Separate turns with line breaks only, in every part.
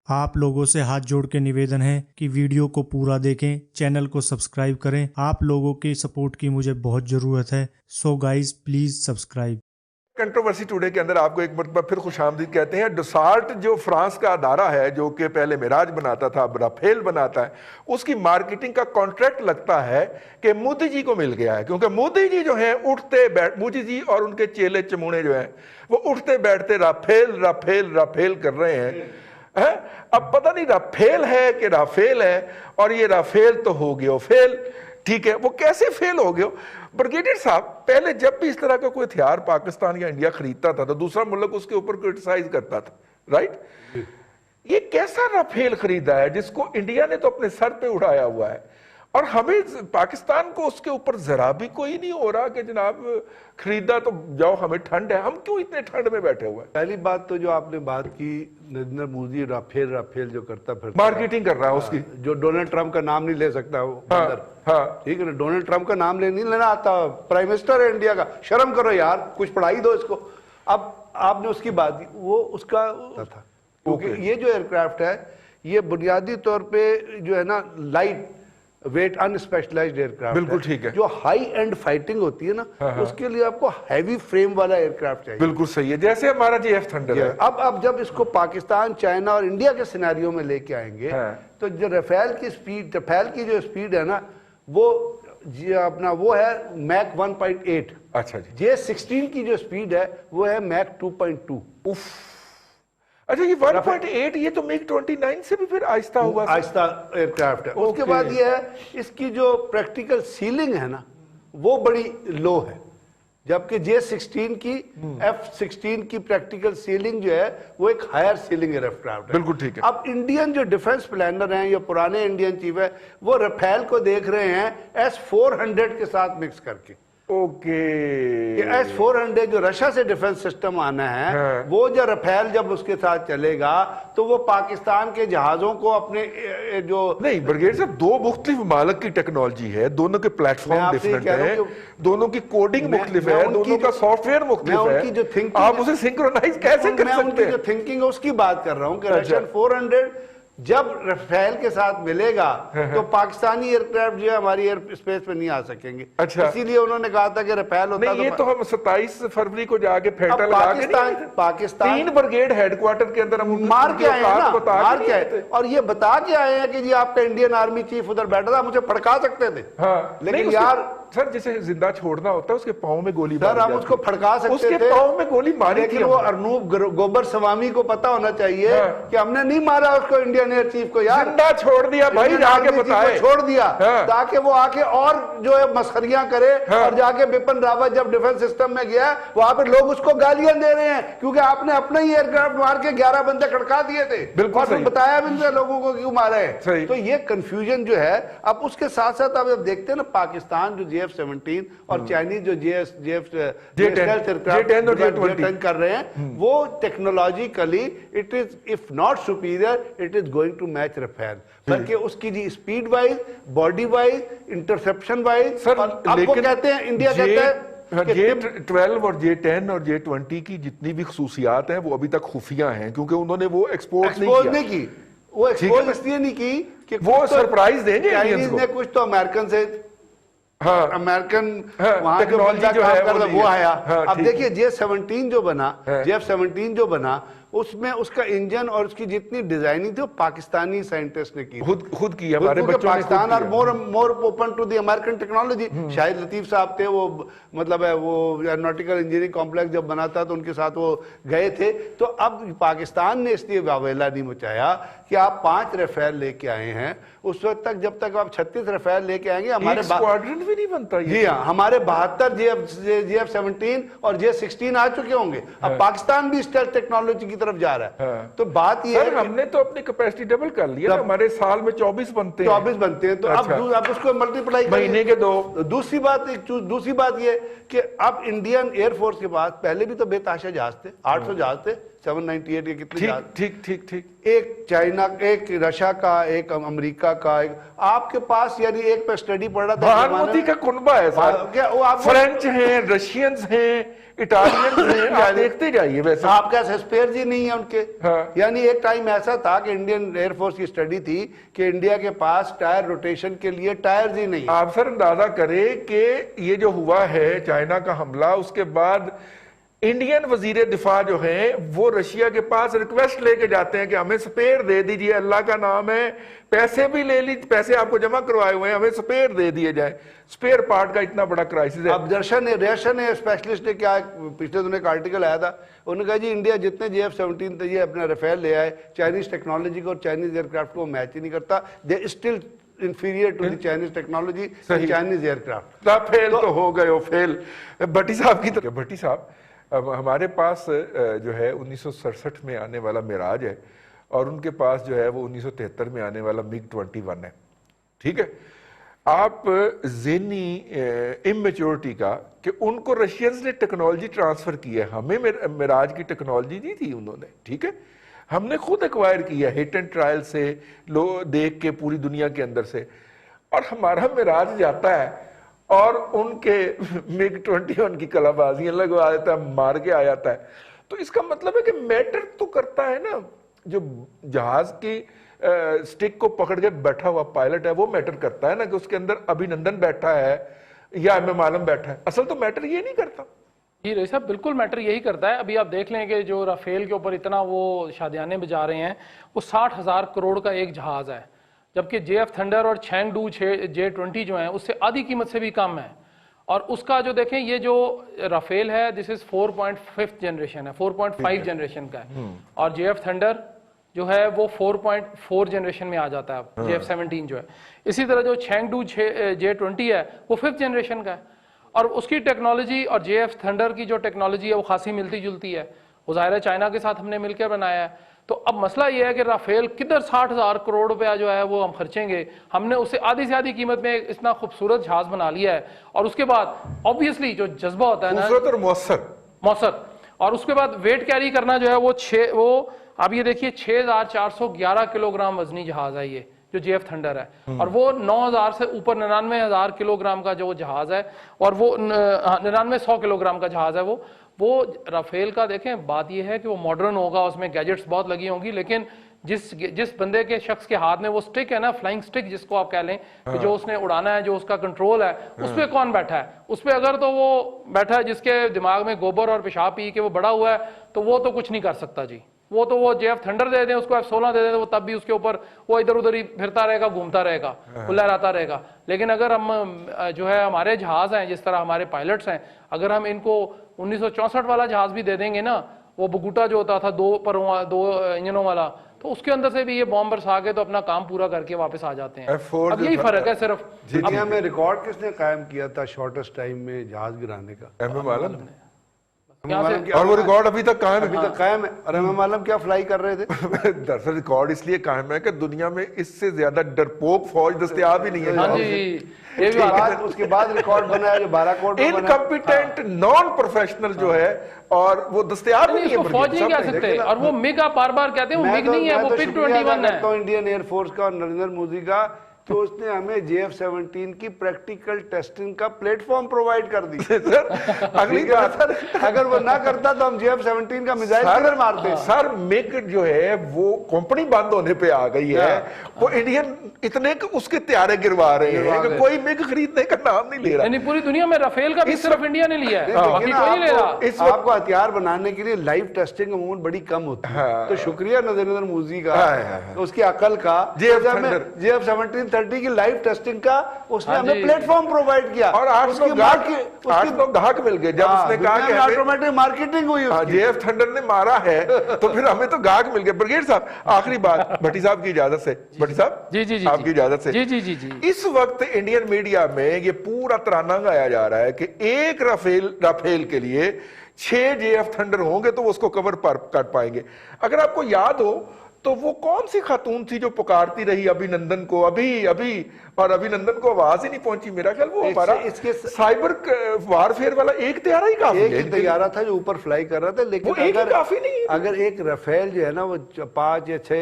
आप लोगों से हाथ जोड़ के निवेदन है कि वीडियो को पूरा देखें, चैनल को सब्सक्राइब करें। आप लोगों की सपोर्ट की मुझे बहुत ज़रूरत है। So guys please subscribe.
Controversy today के अंदर आपको एक मरतबा फिर खुशामदीद कहते हैं। डसाल्ट जो फ्रांस का अदारा है, जो कि पहले मिराज बनाता था, अब राफेल बनाता है, उसकी मार्केटिंग का कॉन्ट्रैक्ट लगता है कि मोदी जी को मिल गया है, क्योंकि मोदी जी जो हैं उठते बैठ मोदी जी और उनके चेले चमूने जो हैं वो उठते बैठते राफेल राफेल राफेल कर रहे हैं। अब पता नहीं राफेल है कि राफेल है, और ये राफेल तो हो गया फेल। ठीक है, वो कैसे फेल हो गया? ब्रिगेडियर साहब, पहले जब भी इस तरह का कोई हथियार पाकिस्तान या इंडिया खरीदता था तो दूसरा मुल्क उसके ऊपर क्रिटिसाइज करता था, राइट? ये कैसा राफेल खरीदा है जिसको इंडिया ने तो अपने सर पे उड़ाया हुआ है, और हमें पाकिस्तान को उसके ऊपर जरा भी कोई नहीं हो रहा कि जनाब खरीदा तो जाओ, हमें ठंड है, हम क्यों इतने ठंड में बैठे हुए हैं?
पहली बात तो जो आपने बात की, नरेंद्र मोदी राफेल राफेल जो करता फिर
मार्केटिंग कर रहा है उसकी,
जो डोनाल्ड ट्रंप का नाम नहीं ले सकता वो अंदर।
हाँ,
ठीक है ना, डोनाल्ड ट्रंप का नाम नहीं लेना आता, प्राइम मिनिस्टर है इंडिया का, शर्म करो यार, कुछ पढ़ाई दो इसको। अब आपने उसकी बात की, वो उसका था, क्योंकि ये जो एयरक्राफ्ट है ये बुनियादी तौर पे जो है ना लाइट वेट अनस्पेशलाइज्ड एयरक्राफ्ट,
बिल्कुल ठीक है।
जो हाई एंड फाइटिंग होती है ना, उसके लिए आपको हैवी फ्रेम वाला एयरक्राफ्ट चाहिए।
बिल्कुल सही है, जैसे हमारा JF थंडर है।
अब जब इसको पाकिस्तान, चाइना और इंडिया के सिनेरियो में लेके आएंगे तो जो राफेल की जो स्पीड है ना, वो अपना वो है मैक 1.8।
अच्छा जी।
J16 की जो स्पीड है वो है मैक 2.2।
अच्छा, ये 1.8 ये तो मिग 29 से भी फिर आहिस्ता हुआ,
आहिस्ता एयरक्राफ्ट है। उसके बाद ये है इसकी जो प्रैक्टिकल सीलिंग है ना वो बड़ी लो है, जबकि J16 की F-16 की प्रैक्टिकल सीलिंग जो है वो एक हायर सीलिंग एयरक्राफ्ट है।
बिल्कुल ठीक है।
अब इंडियन जो डिफेंस प्लानर हैं या पुराने इंडियन चीफ है, वो राफेल को देख रहे हैं S-400 के साथ मिक्स करके। S-400 जो रशिया से डिफेंस सिस्टम आना है, वो जो राफेल जब उसके साथ चलेगा तो वो पाकिस्तान के जहाजों को अपने जो
नहीं, ब्रिगेड साहब, दो मुख्तलिफ मालक की टेक्नोलॉजी है, दोनों के प्लेटफॉर्म डिफरेंट है, दोनों की कोडिंग मुख्तलिफ है, दोनों का सॉफ्टवेयर मुख्तलिफ है।
उनकी जो थिंकिंग,
आप उसे सिंक्रोनाइज कैसे कर सकते हैं?
उनकी जो थिंकिंग है उसकी बात कर रहा हूं कि रशियन 400 जब राफेल के साथ मिलेगा तो पाकिस्तानी एयरक्राफ्ट जो है हमारी एयर स्पेस पे नहीं आ सकेंगे।
अच्छा,
इसीलिए उन्होंने कहा था कि राफेल होता
नहीं, ये तो हम 27 फरवरी को जाके फेंटा लगा के
पाकिस्तान
3 ब्रिगेड हेडक्वार्टर के अंदर हम
मार के आए हैं ना, मार के आए, और ये बता के आए हैं कि जी आपका इंडियन आर्मी चीफ उधर बैठा था, मुझे फड़का सकते थे।
हाँ,
लेकिन यार
सर, जिसे जिंदा छोड़ना होता है उसके पाँव में गोली,
सर हम उसको फड़का सकते
उसके
थे,
पाँव में गोली मारी,
लेकिन वो अर्नूब गोबर स्वामी को पता होना चाहिए कि हमने नहीं मारा उसको, इंडियन एयर चीफ को यार
जिंदा छोड़ दिया भाई, जाके बताए,
छोड़ दिया ताकि वो आके और जो है मस्खरियां करे। और जाके बिपिन रावत जब डिफेंस सिस्टम में गया, वहां पे लोग उसको गालियां दे रहे हैं क्योंकि आपने अपना ही एयरक्राफ्ट मार के 11 बंदे खड़का दिए थे, और बताया भी नहीं लोगों को क्यों मारे हैं। तो ये कंफ्यूजन जो है, अब उसके साथ साथ आप जब देखते हैं ना, पाकिस्तान जो JF-17 और चाइनीज जो J10 कर रहे हैं, वो technologically it is if not superior, it is going to match Rafale, बल्कि उसकी जी speed wise, body wise, interception wise. Sir आपको कहते हैं, इंडिया कहता है
J12 और J10 और J20 की जितनी भी खसूसियात हैं वो अभी तक खुफिया हैं, क्योंकि उन्होंने वो एक्सपोर्ट नहीं की।
वो एक्सपोर्ट इसलिए नहीं की कि
वो सरप्राइज देंगे
चाइनीज ने, कुछ तो अमेरिकन से, अमेरिकन वहां
टेक्नोलॉजी जो है
वो आया। अब देखिए J17 जो बना, JF-17 जो बना, उसमें उसका इंजन और उसकी जितनी डिजाइनिंग थी वो पाकिस्तानी साइंटिस्ट ने की, खुद की, हमारे बच्चों ने। पाकिस्तान और more open to the American technology. Shahid Latif sahab थे, वो मतलब है वो एरोनॉटिकल इंजीनियरिंग कॉम्प्लेक्स जब बना था तो उनके साथ वो गए थे। तो अब पाकिस्तान ने इसलिए वावेला नहीं मचाया कि आप 5 राफेल लेके आए हैं, उस वक्त तक जब तक आप 36 राफेल लेके आएंगे, हमारे
स्क्वाड्रन भी नहीं बनता।
जी हाँ, हमारे 72 JF-17 और J16 आ चुके होंगे। अब पाकिस्तान भी स्टेल्थ टेक्नोलॉजी की तरफ जा रहा है। तो बात ये है,
हमने तो अपनी कैपेसिटी डबल कर लिया, हमारे साल में 24 बनते हैं। तो
अब उसको मल्टीप्लाई
महीने के 2।
दूसरी बात ये कि अब इंडियन एयरफोर्स के पास पहले भी तो बेताशा जहाज थे, 800 जहाज थे, 798 के कितने जहाज?
ठीक ठीक ठीक।
एक चाइना, एक रशिया का, एक अमेरिका का, एक आपके पास, यानी एक पे स्टडी पढ़ रहा था,
भानुमति का कुनबा है साहब,
क्या वो आप
फ्रेंच हैं, रशियंस हैं, इटालियंस हैं, आप देखते जाइए। वैसे
आपके पास स्पेयर जी नहीं है उनके।
हाँ।
यानी एक टाइम ऐसा था कि इंडियन एयरफोर्स की स्टडी थी कि इंडिया के पास टायर रोटेशन के लिए टायर ही नहीं।
आप सर अंदाजा करें कि ये जो हुआ है चाइना का हमला, उसके बाद इंडियन वजीर दिफा जो हैं वो रशिया के पास रिक्वेस्ट लेके जाते हैं कि हमें स्पेयर दे दीजिए, अल्लाह का नाम है, पैसे भी ले ली, पैसे आपको जमा करवाए हुए हैं, हमें स्पेयर दे दिए जाए। स्पेयर पार्ट का इतना बड़ा क्राइसिस है।
अब रशियन स्पेशलिस्ट ने क्या, पिछले दिनों एक आर्टिकल आया था, उन्होंने कहा जी इंडिया जितने JF-17 ये अपना राफेल ले आए, चाइनीज टेक्नोलॉजी को और चाइनीज एयरक्राफ्ट को मैच ही नहीं करता, they still inferior to the Chinese technology and Chinese aircraft।
Fail तो हो गए हो, फेल। भट्टी साहब की तरह, भट्टी साहब अब हमारे पास जो है 1967 में आने वाला मिराज है और उनके पास जो है वो 1973 में आने वाला MiG-21 है, ठीक है। आप ज़हनी इमेच्योरिटी का कि उनको रशियंस ने टेक्नोलॉजी ट्रांसफर की है, हमें मिराज की टेक्नोलॉजी दी थी उन्होंने, ठीक है, हमने खुद एक्वायर किया हिट एंड ट्रायल से, लो देख के पूरी दुनिया के अंदर से, और हमारा मिराज जाता है और उनके MiG-21 की कलाबाजियां लगवा देता है, मार के आ जाता है। तो इसका मतलब है कि मैटर तो करता है ना, जो जहाज की स्टिक को पकड़ के बैठा हुआ पायलट है वो मैटर करता है ना, कि उसके अंदर अभिनंदन बैठा है या एम आलम बैठा है। असल तो मैटर ये नहीं करता।
जी रही साहब, बिल्कुल मैटर यही करता है। अभी आप देख लें कि जो राफेल के ऊपर इतना वो शादियाने बजा रहे हैं, वो 60,000 करोड़ का एक जहाज है, जबकि JF थंडर और चैंगडू J-20 जो हैं उससे आधी कीमत से भी कम है। और उसका जो देखें, ये जो राफेल है दिस इज 4.5 जनरेशन है, 4.5 जनरेशन का है, और JF थंडर जो है वो 4.4 जनरेशन में आ जाता है अब, JF-17 जो है। इसी तरह जो चैंगडू J-20 है वो 5th जनरेशन का है, और उसकी टेक्नोलॉजी और JF थंडर की जो टेक्नोलॉजी है वो खासी मिलती जुलती है। वो ज़ाहिर है चाइना के साथ हमने मिलकर बनाया है। तो अब मसला ये है कि राफेल किधर 60,000 करोड़ रुपया जो है वो हम खर्चेंगे, हमने उससे आधी से आधी कीमत में इतना खूबसूरत जहाज बना लिया है, और उसके बाद ऑब्वियसली जो जज्बा होता है ना, मौसर, और उसके बाद वेट कैरी करना जो है वो अब ये देखिए 6,411 किलोग्राम वजनी जहाज है ये जो JF थंडर है, और वो 9,000 से ऊपर 99,000 किलोग्राम का जो जहाज है, और वो 99-100 किलोग्राम का जहाज है वो राफेल का। देखें बात यह है कि वो मॉडर्न होगा, उसमें गैजेट्स बहुत लगी होंगी, लेकिन जिस बंदे के शख्स के हाथ में वो स्टिक है ना, फ्लाइंग स्टिक जिसको आप कह लें, कि जो उसने उड़ाना है, जो उसका कंट्रोल है, उस पर कौन बैठा है? उस पर अगर तो वो बैठा है जिसके दिमाग में गोबर और पेशाब पी के वो बड़ा हुआ है, तो वो तो कुछ नहीं कर सकता जी। वो JF थंडर दे दें, उसको F-16 दे दें, वो तब भी उसके ऊपर वो इधर उधर ही फिरता रहेगा, घूमता रहेगा, लहराता रहेगा। लेकिन अगर हम जो है हमारे जहाज हैं, जिस तरह हमारे पायलट्स हैं, अगर हम इनको 1964 वाला जहाज भी दे देंगे ना, वो बगुटा जो होता था 2 इंजनों वाला, तो उसके अंदर से भी ये बॉम्ब बरसा के तो अपना काम पूरा करके वापस आ जाते हैं। अब यही फर्क है सिर्फ।
दुनिया में रिकॉर्ड किसने कायम किया था शॉर्टेस्ट टाइम में जहाज गिराने का?
एम आलम ने,
और
वो रिकॉर्ड अभी तक कायम
है। और एम आलम क्या फ्लाई कर रहे थे?
दरअसल रिकॉर्ड इसलिए कायम है कि दुनिया में इससे ज्यादा डरपोक फौज दस्तयाब ही नहीं है।
हाँ जी, ये भी बात।
उसके बाद रिकॉर्ड बनाया जो 12 कोट
इनकम्पिटेंट नॉन प्रोफेशनल जो है, और वो दस्तयाब नहीं है,
फौज नहीं कह सकते। और वो मिग आप बार कहते हैं, वो मिग नहीं है, वो MiG-21 है।
इंडियन एयरफोर्स का और नरेंद्र मोदी का, तो उसने हमें JF-17 की प्रैक्टिकल टेस्टिंग का प्लेटफॉर्म प्रोवाइड कर दी।
अगली बात
सर, अगर वो ना करता तो हम JF-17 का मिसाइल किधर मारते?
सर मिग जो है वो कंपनी बंद होने पे आ गई है, वो इंडियन इतने उसके तैयारे गिरवा रहे हैं कि कोई मिग खरीदने का नाम नहीं ले रहा।
नहीं, पूरी दुनिया में राफेल का भी सिर्फ इंडिया ने लिया है, बाकी कोई नहीं ले रहा।
आपको हथियार बनाने के लिए लाइव टेस्टिंग अमूमन बड़ी कम होती है, तो शुक्रिया नरेंद्र मोदी का, उसकी अकल का, JF-17 30 की लाइव टेस्टिंग का उसने हमें प्लेटफॉर्म प्रोवाइड किया,
और 8 लोग गाहक मिल गए। जब उसने कहा कि
ऑटोमेटिक मार्केटिंग हुई,
JF थंडर ने मारा है तो फिर हमें तो गाहक मिल गए। ब्रिगेड साहब आखिरी बात, भट्टी साहब की इजाजत से, भट्टी साहब
जी
आपकी इजाजत से,
जी।
इस वक्त इंडियन मीडिया में ये पूरा तराना गाया जा रहा है कि एक राफेल के लिए 6 JF थंडर होंगे तो वो उसको कवर कर पाएंगे। अगर आपको याद हो तो वो कौन सी खातून थी जो पुकारती रही अभिनंदन को, अभी अभी, और अभिनंदन को आवाज ही नहीं पहुंची। मेरा ख्याल वो हमारा इसके साइबर वारफेयर वाला एक तैयारा ही काफी है।
एक तैयारा था जो ऊपर फ्लाई कर रहा था, लेकिन
अगर काफी नहीं,
अगर एक राफेल जो है ना वो 5 या 6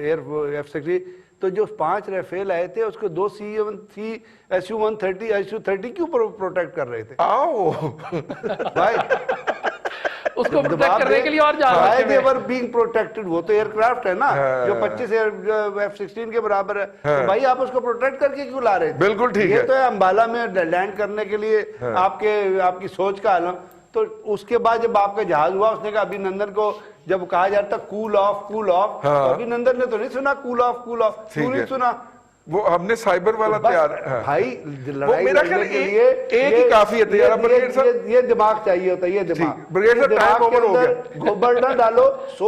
एयर F-16, तो जो 5 राफेल आए थे उसको 2 Su-130 Su-30 क्यों प्रोटेक्ट कर रहे थे?
आओ
भाई
उसको प्रोटेक्ट करने के लिए और ज्यादा
they were being protected। वो तो एयरक्राफ्ट है ना जो 25 F-16 के बराबर है, तो भाई आप उसको प्रोटेक्ट करके क्यों ला रहे थे?
बिल्कुल ठीक है।
ये तो है अंबाला में लैंड करने के लिए आपकी सोच का आलम। तो उसके बाद जब आपका जहाज हुआ, उसने कहा अभिनंदन को जब कहा जाता कूल ऑफ तो अभिनंदन ने तो नहीं सुना कूल ऑफ क्यों नहीं सुना?
वो हमने साइबर वाला तैयार है
भाई, लड़ाई
मेरा ख्याल
के लिए
एक ही काफी है तैयार।
ये दिमाग चाहिए होता है, ये दिमाग।
ब्रिगेड साहब टाइम ओवर हो गया।
गोबर ना डालो।